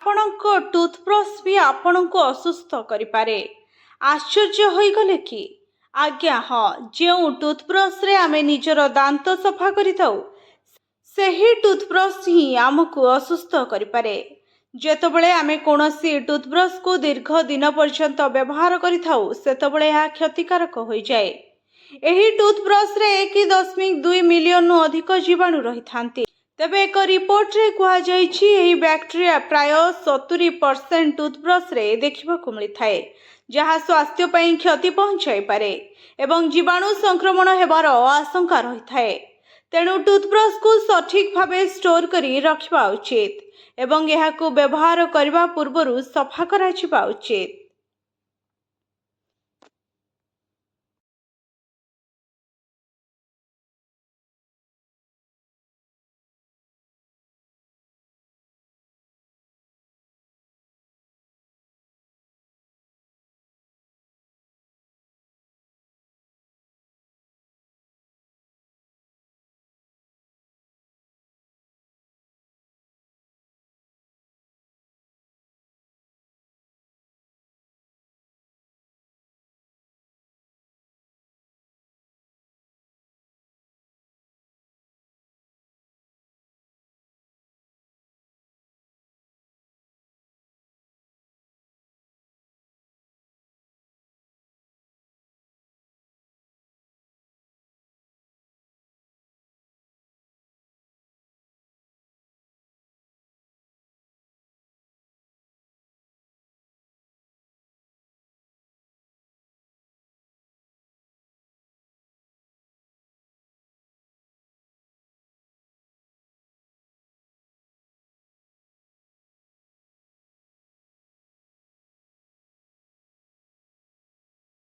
ଆପଣଙ୍କ ଟୁଥବ୍ରଶ ବି ଆପଣଙ୍କୁ ଅସୁସ୍ଥ କରିପାରେ। ଆଶ୍ଚର୍ଯ୍ୟ ହୋଇଗଲେ କି? ଆଜ୍ଞା ହଁ, ଯେଉଁ ଟୁଥବ୍ରଶରେ ଆମେ ନିଜର ଦାନ୍ତ ସଫା କରିଥାଉ ସେହି ଟୁଥବ୍ରଶ ହିଁ ଆମକୁ ଅସୁସ୍ଥ କରିପାରେ। ଯେତେବେଳେ ଆମେ କୌଣସି ଟୁଥବ୍ରଶକୁ ଦୀର୍ଘ ଦିନ ପର୍ଯ୍ୟନ୍ତ ବ୍ୟବହାର କରିଥାଉ ସେତେବେଳେ ଏହା କ୍ଷତିକାରକ ହୋଇଯାଏ। ଏହି ଟୁଥବ୍ରଶରେ 1.2 ମିଲିୟନରୁ ଅଧିକ ଜୀବାଣୁ ରହିଥାନ୍ତି। ତେବେ ଏକ ରିପୋର୍ଟରେ କୁହାଯାଇଛି ଏହି ବ୍ୟାକ୍ଟେରିଆ ପ୍ରାୟ 70% ଟୁଥବ୍ରଶରେ ଦେଖିବାକୁ ମିଳିଥାଏ, ଯାହା ସ୍ୱାସ୍ଥ୍ୟ ପାଇଁ କ୍ଷତି ପହଞ୍ଚାଇପାରେ ଏବଂ ଜୀବାଣୁ ସଂକ୍ରମଣ ହେବାର ଆଶଙ୍କା ରହିଥାଏ। ତେଣୁ ଟୁଥବ୍ରଶକୁ ସଠିକ୍ ଭାବେ ଷ୍ଟୋର କରି ରଖିବା ଉଚିତ ଏବଂ ଏହାକୁ ବ୍ୟବହାର କରିବା ପୂର୍ବରୁ ସଫା କରାଯିବା ଉଚିତ।